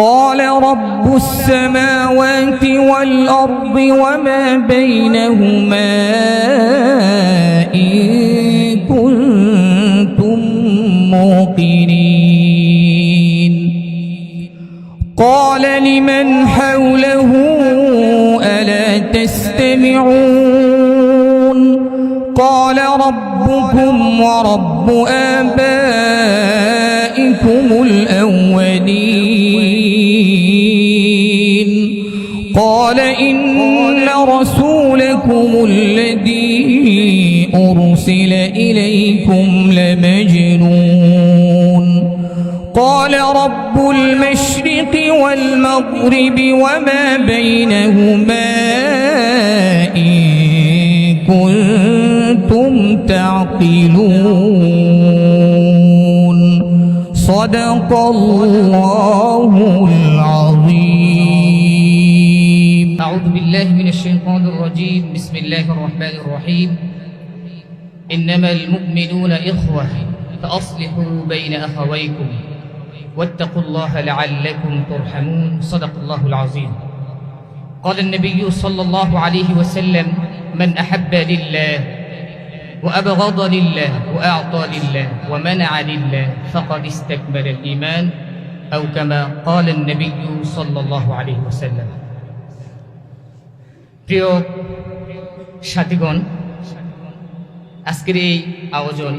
قال رب السماوات والأرض وما بينهما إن كنتم موقنين قال لمن حوله ألا تستمعون قال ربكم ورب آبائكم الأولين قال إن رسولكم الذي أرسل إليكم لمجنون قال رب المشرق والمغرب وما بينهما إن كنتم تعقلون صدق الله العظيم. أعوذ بالله من الشيطان الرجيم. بسم الله الرحمن الرحيم. إنما المؤمنون إخوة فأصلحوا بين أخويكم واتقوا الله لعلكم ترحمون صدق الله العظيم. قال النبي صلى الله عليه وسلم من أحب لله وأبغض لله وأعطى لله ومنع لله فقد استكمل الإيمان أو كما قال النبي صلى الله عليه وسلم. প্রিয় সাথীগণ, আজকের এই আয়োজন,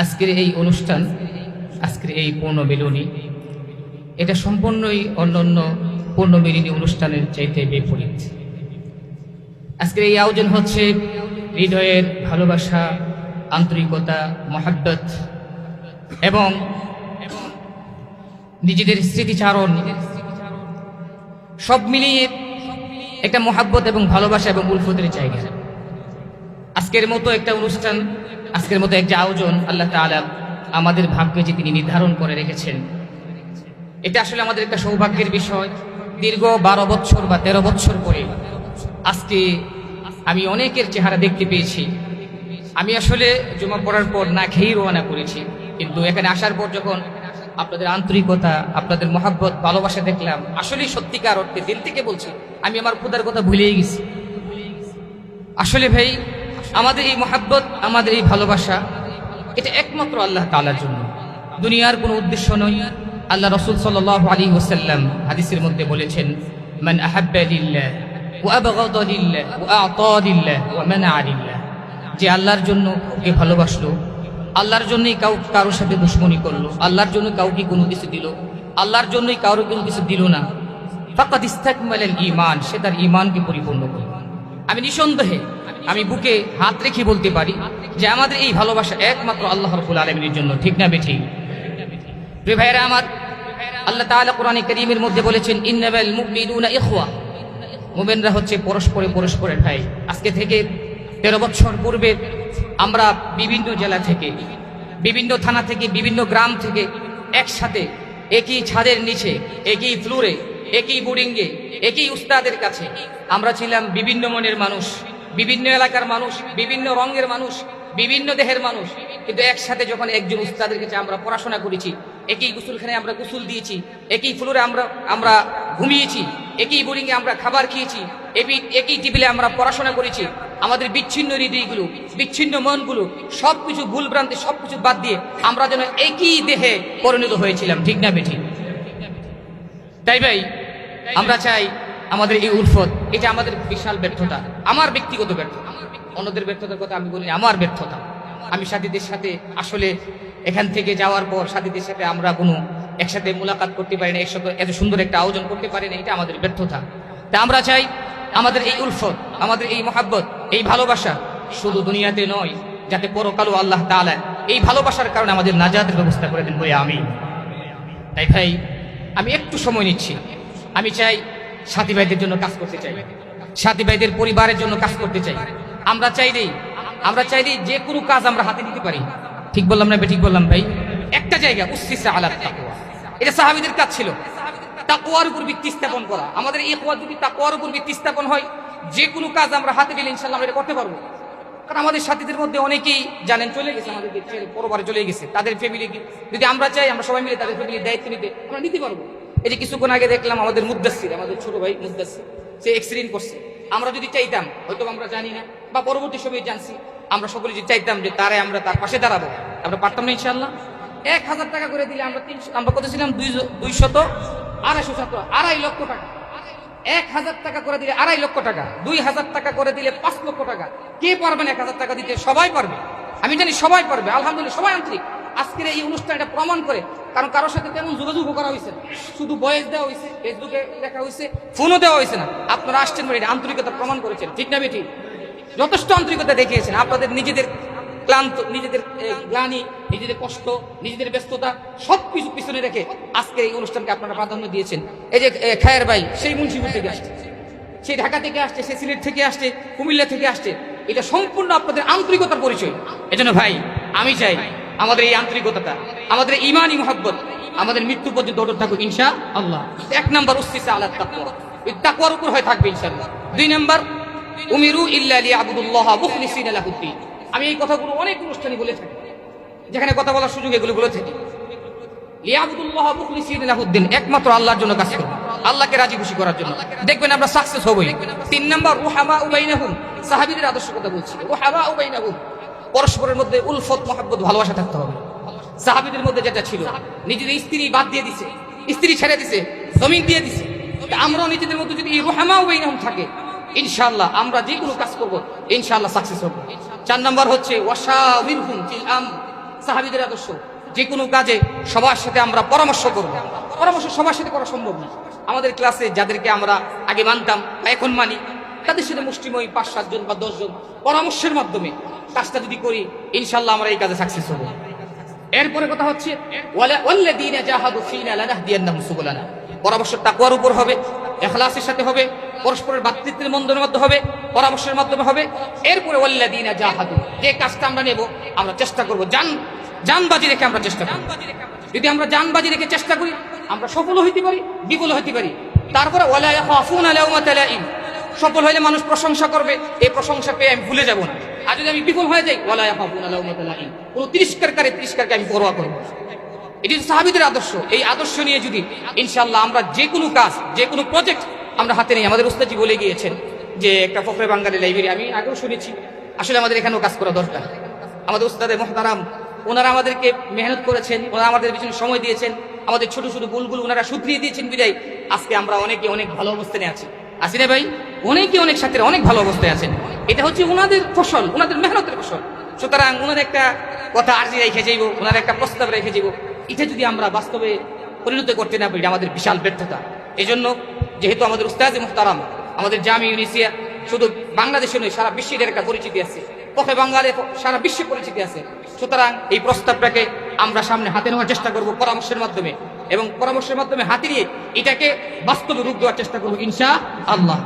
আজকের এই অনুষ্ঠান, আজকের এই পূর্ণমিলনী, এটা সম্পূর্ণই অন্যান্য পূর্ণমিলনী অনুষ্ঠানের চাইতে বিপরীত। আজকের এই আয়োজন হচ্ছে হৃদয়ের ভালোবাসা, আন্তরিকতা, মহাব্বত এবং নিজেদের স্মৃতিচারণ সব মিলিয়ে একটা মহাব্বত এবং ভালোবাসা এবং উলফতের জায়গা। আজকের মতো একটা অনুষ্ঠান, আজকের মতো একটা আয়োজন আল্লাহ তাআলা আমাদের ভাগ্যে যে তিনি নির্ধারণ করে রেখেছেন, এটা আসলে আমাদের একটা সৌভাগ্যের বিষয়। দীর্ঘ 12 বছর বা 13 বছর পরে আজকে আমি অনেকের চেহারা দেখতে পেয়েছি। আমি আসলে জুমা পড়ার পর না খেয়েই রওনা করেছি, কিন্তু এখানে আসার পর যখন আপনাদের আন্তরিকতা, আপনাদের মহাব্বত, ভালোবাসা দেখলাম, আসলে সত্যিকার অর্থে দিল থেকে বলছি, আমি আমার খোদার কথা ভুলেই গেছি। আসলে ভাই, আমাদের এই মহাব্বত, আমাদের এই ভালোবাসা, এটা একমাত্র আল্লাহ তাআলার জন্য, দুনিয়ার কোনো উদ্দেশ্য নয়। আল্লাহ রাসূল সাল্লাল্লাহু আলাইহি ওয়াসাল্লাম হাদিসের মধ্যে বলেছেন, মান আহাব্বা লিল্লাহ ওয়া আবগাদা লিল্লাহ ওয়া আ'তা লিল্লাহ ওয়া মানা'a লিল্লাহ, যে আল্লাহর জন্য কাউকে ভালোবাসলো, আল্লাহর জন্যই কারোর সাথে দুশমনি করলো, আল্লাহর জন্য কাউকে কোনো কিছু দিল, আল্লাহর জন্যই কারো কোনো কিছু দিল না, ফাকাদ ইস্তাকমালাল ঈমান, সে তার ঈমানকে পরিপূর্ণ করল। আমি নিঃসন্দেহে, আমি বুকে হাত রেখে বলতে পারি যে আমাদের এই ভালোবাসা একমাত্র আল্লাহ রাব্বুল আলামিনের জন্য, ঠিক না বেঠিক? প্রিয় ভাইরা আমার, আল্লাহ তাআলা কোরআনে কারীমের মধ্যে বলেছেন, ইন্নামাল মুমিনুনা ইখওয়া, মুমিনরা হচ্ছে পরস্পরের ভাই। আজকে থেকে 13 বছর পূর্বে আমরা বিভিন্ন জেলা থেকে, বিভিন্ন থানা থেকে, বিভিন্ন গ্রাম থেকে একসাথে একই ছাদের নিচে, একই ফ্লোরে, একই বোর্ডিংয়ে, একই উস্তাদের কাছে আমরা ছিলাম। বিভিন্ন মনের মানুষ, বিভিন্ন এলাকার মানুষ, বিভিন্ন রঙের মানুষ, বিভিন্ন দেহের মানুষ, কিন্তু একসাথে যখন একজন উস্তাদের কাছে আমরা পড়াশোনা করেছি, একই গোসলখানায় আমরা গোসল দিয়েছি, একই ফ্লোরে আমরা ঘুমিয়েছি, একই বোর্ডিংয়ে আমরা খাবার খেয়েছি, একই টেবিলে আমরা পড়াশোনা করেছি, আমাদের বিচ্ছিন্ন হৃদয়গুলো, বিচ্ছিন্ন মনগুলো, সবকিছু ভুলভ্রান্তি সবকিছু বাদ দিয়ে আমরা যেন একই দেহে পরিণত হয়েছিলাম, ঠিক না বেঠিক? তাই ভাই, আমরা চাই আমাদের এই উলফত, এটা আমাদের বিশাল ব্যর্থতা, আমার ব্যক্তিগত ব্যর্থতা। অন্যদের ব্যর্থতার কথা আমি বলি, আমার ব্যর্থতা। আমি সাথীদের সাথে আসলে এখান থেকে যাওয়ার পর সাথীদের সাথে আমরা কোনো একসাথে মোলাকাত করতে পারি না, একসাথে এত সুন্দর একটা আয়োজন করতে পারি না, এটা আমাদের ব্যর্থতা। তা আমরা চাই আমাদের এই উলফত, আমাদের এই মহাব্বত, এই ভালোবাসা শুধু দুনিয়াতে নয়, যাতে পরকালও আল্লাহ তাআলা এই ভালোবাসার কারণে আমাদের নাজাতের ব্যবস্থা করে দেন, বলে আমিন। তাই ভাই, আমি একটু সময় নিচ্ছি। আমি চাই সাথী ভাইদের জন্য কাজ করতে চাই, সাথী ভাইদের পরিবারের জন্য কাজ করতে চাই। আমরা চাইলেই যে কোনো কাজ আমরা হাতে নিতে পারি। ঠিক বললাম না বেঠিক বললাম ভাই? একটা জায়গা, উসসিসা আলা তাকওয়া, এটা সাহাবীদের কাজ ছিল, তাকওয়ার উপর ভিত্তি স্থাপন করা। আমাদের এই ইখওয়া যদি তাকওয়ার উপর ভিত্তি স্থাপন হয়, যে কোনো কাজ আমরা হাতে নিলে ইনশাআল্লাহ আমরা এটা করতে পারবো। কারণ আমাদের সাথীদের মধ্যে অনেকেই জানেন চলে গেছে, আমাদের পরবারে চলে গেছে, তাদের ফ্যামিলি যদি আমরা চাই আমরা সবাই মিলে তাদের ফ্যামিলির দায়িত্ব নিতে আমরা নিতে পারবো। এই যে কিছুক্ষণ আগে দেখলাম আমাদের মুদ্দাসির, আমাদের ছোট ভাই মুদ্দাসির, সে এক্সিডেন্ট করছে। আমরা যদি চাইতাম, হয়তো আমরা জানি না বা পরবর্তী সময়ে জানছি, আমরা সকলে যদি চাইতাম যে তারে আমরা তার পাশে দাঁড়াবো, আমরা পারতাম না ইনশাআল্লাহ। 1000 টাকা করে দিলে আমরা কত ছিলাম, 200 লক্ষ টাকা। 1000 টাকা করে দিলে 2.5 লক্ষ টাকা, 2000 টাকা করে দিলে 5 লক্ষ টাকা। কে পারবেন 1000 টাকা দিতে? সবাই পারবে, আমি জানি সবাই পারবে। আলহামদুলিল্লাহ, সবাই আন্তরিক। আজকের এই অনুষ্ঠানটা প্রমাণ করে, কারণ কারোর সাথে তেমন যোগাযোগ করা হয়েছে না, শুধু ভয়েস দেওয়া হয়েছে, ফেসবুকে দেখা হয়েছে, ফোনও দেওয়া হয়েছে না। আপনারা আসছেন মানে আন্তরিকতা প্রমাণ করেছেন, ঠিক না বেঠিক? যথেষ্ট আন্তরিকতা দেখিয়েছেন। আপনাদের নিজেদের ক্লান্ত, নিজেদের গ্লানি, নিজেদের কষ্ট, নিজেদের ব্যস্ততা সবকিছু পিছনে রেখে আজকে এই অনুষ্ঠানকে আপনারা প্রাধান্য দিয়েছেন। এই যে খায়ের ভাই, সেই মুন্সিপুর থেকে আসছে, সেই ঢাকা থেকে আসছে, সে সিলেট থেকে আসছে, কুমিল্লা থেকে আসছে, এটা সম্পূর্ণ আপনাদের আন্তরিকতার পরিচয়। এজন্য ভাই আমি চাই আমাদের এই আন্তরিকতাটা, আমাদের ঈমানি মুহাব্বত আমাদের মৃত্যু পর্যন্ত অটুট থাকুক ইনশাআল্লাহ। 1 নাম্বার উসসিসা আলা তাকওয়া, এই তাকওয়ার উপর হয়ে থাকবে ইনশাআল্লাহ। 2 নাম্বার উমিরু ইল্লা লিয়াবুদুল্লাহ মুখলিসিনা লাহুদ্দিন। আমি এই কথাগুলো অনেক অনুষ্ঠানে বলে থাকি, যেখানে কথা বলার সুযোগ এগুলো বলে থাকি। লিয়াবুদুল্লাহ মুখলিসিনা লাহুদ্দিন, একমাত্র আল্লাহর জন্য কাজ করব, আল্লাহকে রাজি খুশি করার জন্য। দেখবেন আমরা সাকসেস হবই। 3 নাম্বার রুহামাউ বাইনাহুম, সাহাবীদের আদর্শ কথা বলছি। রুহামাউ বাইনাহুম, পরস্পরের মধ্যে উলফত মহব্বত ভালোবাসা থাকতে হবে। সাহাবীদের মধ্যে যেটা ছিল, নিজেদের স্ত্রী বাদ দিয়ে দিছে, স্ত্রী ছেড়ে দিছে, জমিন দিয়ে দিছে। আমরাও নিজেদের মধ্যে যদি এই রুহামাউ বাইনাহুম থাকে, ইনশাআল্লাহ আমরা যে কোনো কাজ করব ইনশাআল্লাহ সাকসেস হব। 4 নাম্বার হচ্ছে ওয়াশাওিরহুম ফিল আমর, সাহাবীদের আদর্শ, যে কোনো কাজে সবার সাথে আমরা পরামর্শ করব। পরামর্শ সবার সাথে করা সম্ভব না। আমাদের ক্লাসে যাদেরকে আমরা আগে মানতাম বা এখন মানি, তাদের সাথে মুষ্টিময় 5-7 জন বা 10 জন পরামর্শের মাধ্যমে কাজটা যদি করি, ইনশাআল্লাহ আমরা এই কাজে সাকসেস হব। এরপরে কথা হচ্ছে ওয়াল্লাযীনা জাহাদু ফীনা লানাহদিয়ান্নাহুম সুবুলানা, পরামর্শ তাকওয়ার উপর হবে, ইখলাসের সাথে হবে, পরস্পরের ভাতৃত্বের বন্ধনের মধ্যে হবে, পরামর্শের মাধ্যমে হবে। এরপরে ওয়াল্লাযীনা জাহাদু, যে কাজটা আমরা নেব আমরা চেষ্টা করব জানবাজি রেখে আমরা চেষ্টা করব। যদি আমরা জানবাজি রেখে চেষ্টা করি, আমরা সফল হইতে পারি, বিফল হইতে পারি। তারপরে ওয়ালা ইয়াখাফুনা লাউমাতা লাইম, সফল হইলে মানুষ প্রশংসা করবে, এই প্রশংসা পেয়ে আমি ভুলে যাব না। আর যদি আমি বিফল হয়ে যাই, ওয়ালা ইয়াখাফুনা লাউমাতা লাইম, কোনো তিরস্কারকে আমি পরোয়া করব না। এটি সাহাবীদের আদর্শ। এই আদর্শ নিয়ে যদি ইনশাআল্লাহ আমরা যে কোনো কাজ, যে কোনো প্রজেক্ট আমরা হাতে নেই, আমাদের উস্তাদজি বলে গিয়েছেন যে একটা ফখরে বাঙালি লাইব্রেরি, আমি আগেও শুনেছি, আসলে আমাদের এখানেও কাজ করা দরকার। আমাদের উস্তাদে মুহতারাম, ওনারা আমাদেরকে মেহনত করেছেন, ওনারা আমাদের পিছনে সময় দিয়েছেন, আমাদের ছোট ছোট ভুলগুলো ওনারা শুধরিয়ে দিয়েছেন বিদায় আজকে আমরা অনেকে অনেক ভালো অবস্থানে আছি। আছি না ভাই? অনেকে অনেক সাথে অনেক ভালো অবস্থায় আছেন। এটা হচ্ছে ওনাদের ফসল, ওনাদের মেহনতের ফসল। সুতরাং ওনার একটা কথা আর্জি রেখে যাইব, ওনার একটা প্রস্তাব রেখে যাইব, এটা যদি আমরা বাস্তবে পরিণত করতে না পারি, আমাদের বিশাল ব্যর্থতা। এই জন্য যেহেতু আমাদের উস্তাদে মুহতারাম, আমাদের জামি ইউনিসিয়া শুধু বাংলাদেশে নয়, সারা বিশ্বের একটা পরিচিতি আছে, পথে বাঙালি সারা বিশ্বে পরিচিতি আছে। সুতরাং এই প্রস্তাবটাকে আমরা সামনে হাতে নেওয়ার চেষ্টা করব পরামর্শের মাধ্যমে, এবং পরামর্শের মাধ্যমে হাতে নিয়ে এটাকে বাস্তবে রূপ দেওয়ার চেষ্টা করবো ইনশাআল্লাহ।